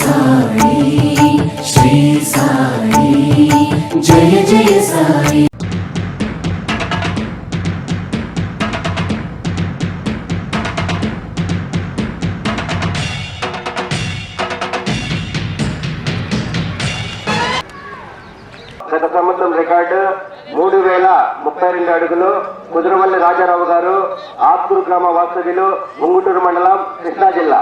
సాయి శ్రీ సాయి జయ జయ సాయి. గత సంవత్సరం రికార్డు 3032 అడుగులు. కుదురవల్లి రాజారావు గారు, ఆత్కూరు గ్రామ వాస్తవ్యులు, ముంగుటూరు మండలం, కృష్ణా జిల్లా.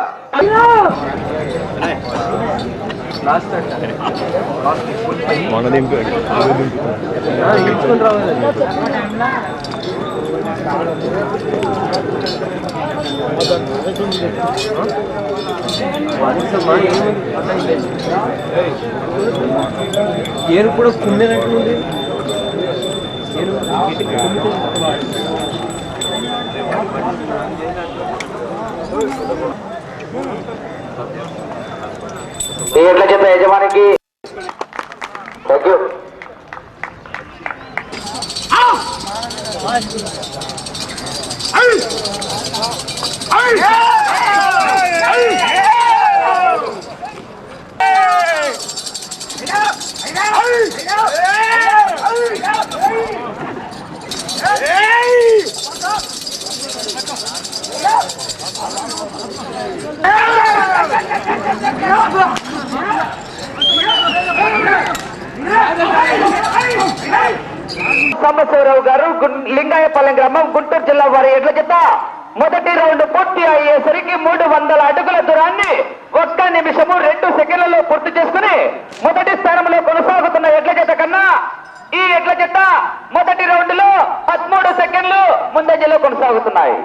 ఏరు కూడా కుండేనట్టుంది. ఎట్లా చెప్పే యజమానికి థ్యాంక్ యూ. సాంబశివరావు గారు, లింగాయపాలెం గ్రామం, గుంటూరు జిల్లా వారి ఎడ్ల జత మొదటి రౌండ్ పూర్తి అయ్యేసరికి 300 అడుగుల దూరాన్ని 1 నిమిషము 2 సెకండ్లలో పూర్తి చేసుకుని మొదటి స్థానంలో కొనసాగుతున్న ఎడ్ల జత కన్నా ఈ ఎడ్ల జత మొదటి రౌండ్ లో 13 సెకండ్లు ముందంజలో కొనసాగుతున్నాయి.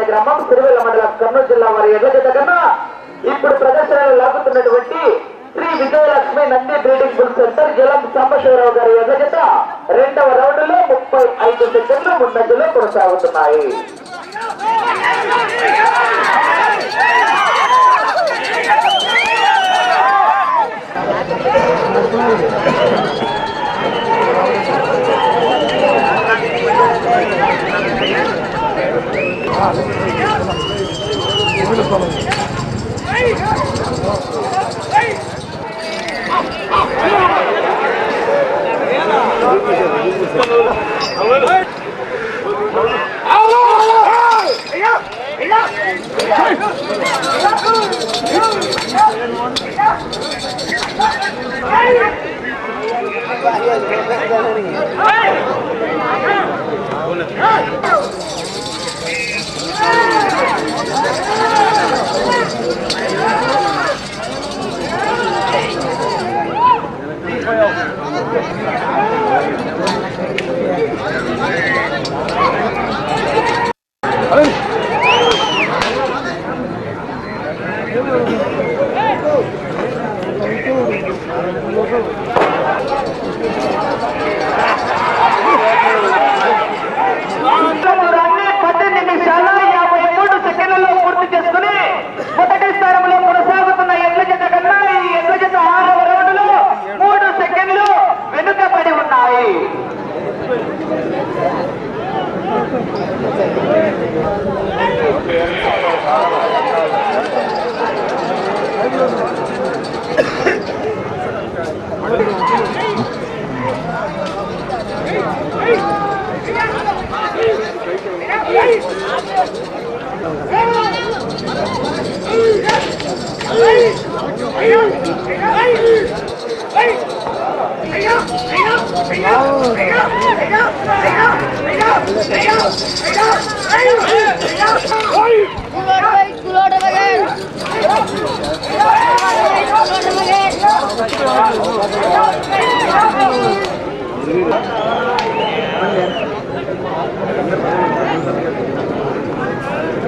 గ్రామం, సిరివెల్ల మండలం, కర్నూలు జిల్లా వారి ఎడ్ల జత కన్నా ఇప్పుడు ప్రదర్శనలు లాగుతున్నటువంటి Sri Vijayalakshmi Nandi breeding bull centre Jalam Sambasiva Rao గారి ఎడ్ల జత 2వ రౌండ్ లో 35 సెకండ్లు ముందంజలో కొనసాగుతున్నాయి.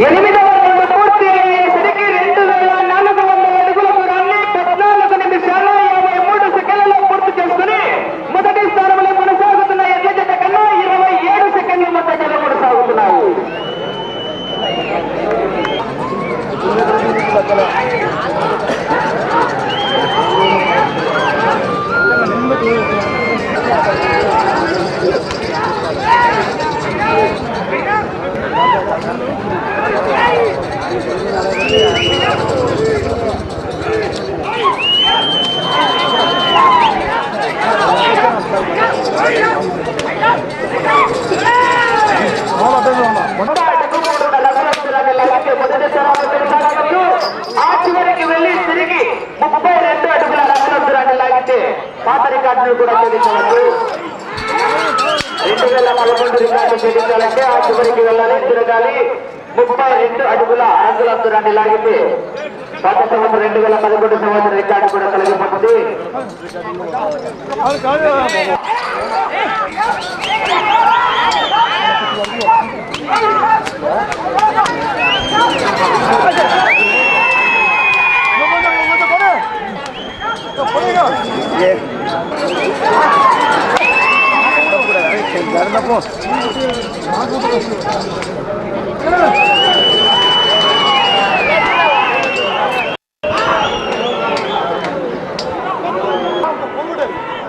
ఎనిమిదవ రౌండ్ పూర్తి అయ్యేసరికి 2400 అడుగుల దూరాన్ని 14 నిమిషాల 53 సెకండ్లలో పూర్తి చేసుకుని మొదటి స్థానంలో కొనసాగుతున్న ఎడ్ల జత కన్నా 27 సెకండ్ల మధ్యలో కొనసాగుతున్నాయి. ఆ చివరికి వెళ్లి తిరిగి 32 అడుగుల రక్షణ లాగితే పాత రికార్డును కూడా ఛేదించవచ్చు. 2011 రికార్డు ఛేదించాలంటే ఆ చివరికి వెళ్ళాలి, తిరగాలి. 32 అడుగుల దూరాన్ని లాగితే పాత సంవత్సరం 2011 సంవత్సరం రికార్డు కూడా కలిగిపోతుంది.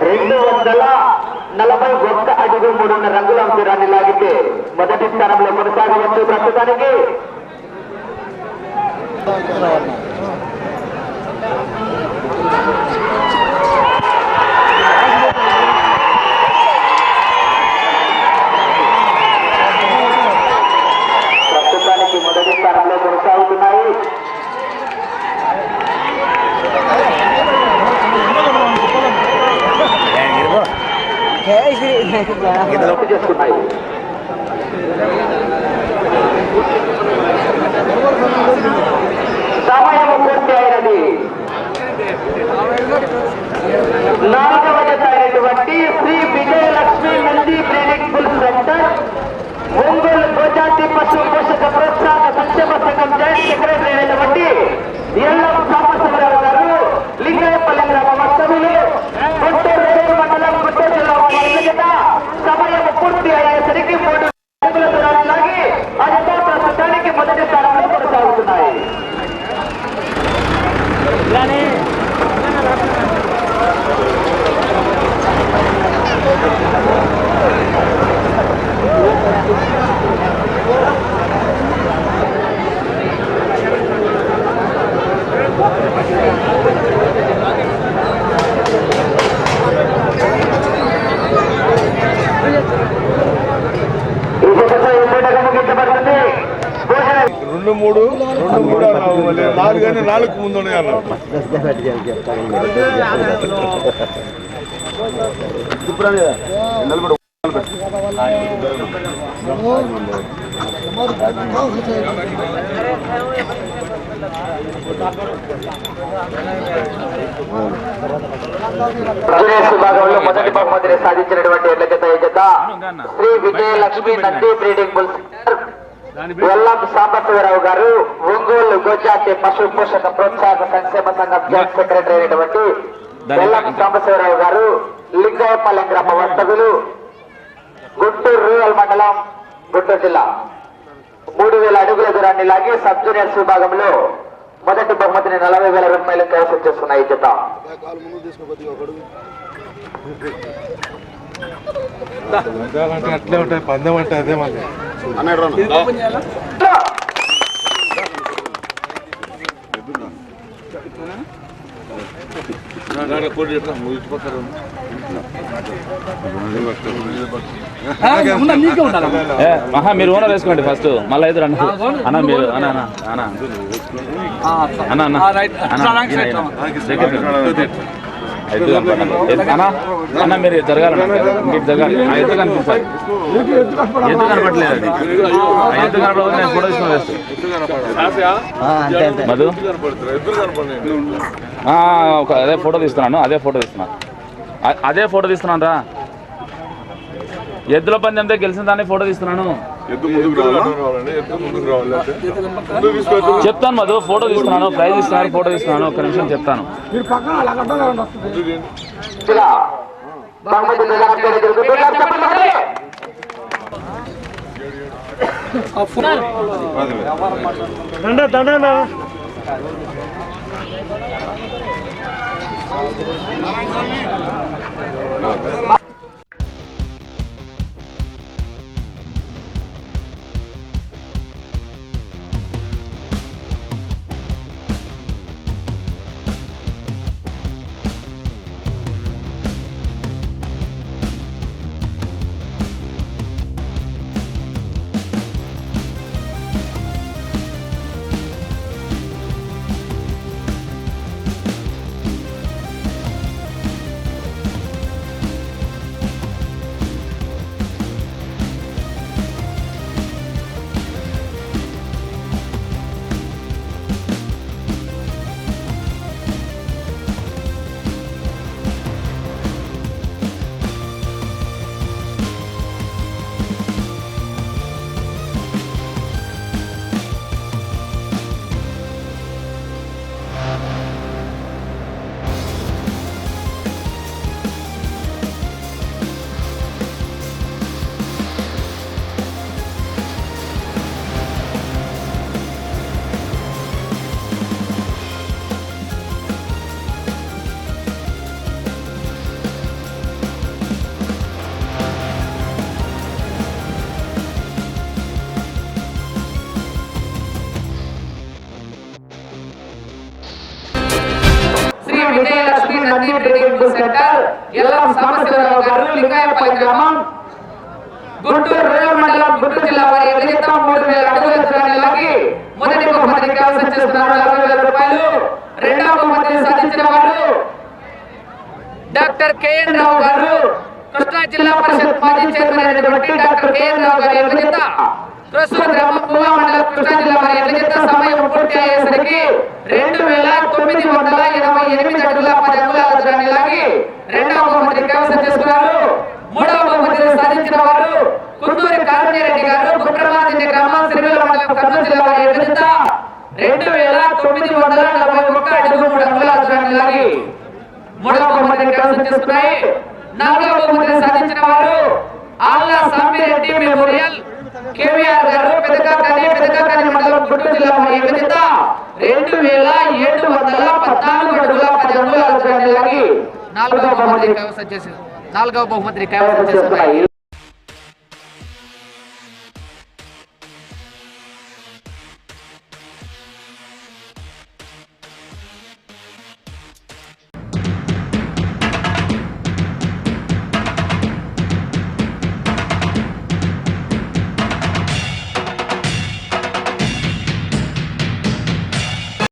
రెండు 241 అడుగు 3 రంగుల దూరాన్ని లాగితే మొదటి స్థానంలో కొనసాగవచ్చు. ప్రస్తుతానికి మొదటి స్థానంలో కొనసాగుతున్నాయి. చేసుకున్నాయి. సమయం పూర్తి అయినది. 4వ జత అయినటువంటి Sri Vijayalakshmi Nandi breeding bull centre Ongole గోజాతి పశు పోషక ప్రోత్సాహక సంక్షేమ సంఘం జాయింట్ సెక్రటరీ అయినటువంటి ఎల్లం సాంబశివరావు గారు లింగాయపల్లి గ్రామ వాస్తవ్యులు గుంటూరు మండలం గుంటూరు జిల్లా వారి జత సమయం పూర్తి అయ్యేసరికి 3 అడుగుల దూరాన్ని లాగి ఆ జత ప్రస్తుతానికి మొదటి స్థానంలో కొనసాగుతున్నాయి. రెండు మూడు నాలుగు కానీ 4 ముందు ఉన్నాయి అన్న. విభాగంలో మొదటి బహుమతిని సాధించినటువంటి ఎడ్ల జత ఈ జత శ్రీ విజయలక్ష్మి నంది బ్రీడింగ్ బుల్ ఎల్లం సాంబశివరావు గారు ఒంగోలు గోజాతి పశు పోషక ప్రోత్సాహక సంక్షేమ సంఘం జాయింట్ సెక్రటరీ అయినటువంటి ఎల్లం సాంబశివరావు గారు లింగాయపల్లి గ్రామ వాస్తవ్యులు గుంటూరు రూరల్ మండలం గుంటూరు జిల్లా 3000 అడుగుల దూరాన్ని లాగి సబ్ జూనియర్స్ విభాగంలో మొదటి బహుమతిని 40,000 రూపాయలు కైవసం చేస్తున్నాయి ఈ జత. అట్లే ఉంటాయి, పందెం అంటే అదే మళ్ళీ మహా మీరు ఓనర్ వేసుకోండి ఫస్ట్, మళ్ళీ ఇద్దరు అన్న అన్న మీరు అన్న అన్న అన్న అన్న అన్న అన్న మీరు జరగాలన్నా మీరు జరగాలి. ఆ ఎత్తు కనిపిస్తుంది, ఎత్తు కనపడలేదు. అది ఆ ఎత్తు కనపడదు. నేను ఫోటో తీసుకుని వేస్తాను మధు. అదే ఫోటో తీస్తున్నాను, అదే ఫోటో తీస్తున్నాను. అదే ఫోటో తీస్తున్నాను రా. ఎద్దుల పందెంతో గెలిచిన దాన్ని ఫోటో తీస్తున్నాను. ఎద్దు ముందుకు రావాలని ఎద్దు ముందుకు రావాలి అంటే ముందుకు తీసుకొచ్చు చెప్తాను మధు, ఫోటో తీస్తున్నాను, ప్రైజ్ ఇస్తున్నారు, ఫోటో తీస్తున్నాను. ఒక్క నిమిషం చెప్తాను. శ్రీ విజయలక్ష్మి నంది డ్రింకింగ్ సెంటర్ ఎల్లం సాంబశివరావు గారు, లింగాయపల్లి గ్రామం, గుంటూరు రూరల్ మండలం, గుంటూరు జిల్లా వారి విజేత 3000 అడుగుల దూరాన్ని లాగి మొదటి బహుమతి కైవసం చేసుకున్నారు 40,000 రూపాయలు. రెండవ బహుమతి సాధించిన వారు డాక్టర్ కేఎన్ రావు గారు, కృష్ణా జిల్లా పరిషత్ మాజీ చైర్మన్ అయినటువంటి డాక్టర్ కేఎన్ రావు గారి విజేత. ప్రస్తుత గ్రామం పువ్వా మండలం, కృష్ణా జిల్లా వారి విజేత. సమయం పూర్తి అయ్యేసరికి 2928 అడుగుల 10 అంగుళాల దూరాన్ని లాగి రెండవ బహుమతి కైవసం చేసుకున్నారు. మూడవ బహుమతి సాధించిన వారు కుందూరి కారుణ్యరెడ్డి గారు, గుట్రమాదిండి గ్రామం, సిరివెల్ల మండలం, కర్నూలు జిల్లా వారి విజేత. 2941 అడుగు 3 అంగుళాల దూరాన్ని లాగి మూడవ బహుమతి కైవసం చేసుకున్నాయి. నాలుగవ బహుమతి సాధించిన వారు ఆల్లా సామిరెడ్డి మెమోరియల్ కేవీఆర్ గారు, పెదకాకాని మండలం, గుంటూరు జిల్లా వారి విజేత. 2714 అడుగుల 10 అంగుళాల దూరాన్ని లాగి నాలుగవ బహుమతి కైవసం చేసుకున్నాయి.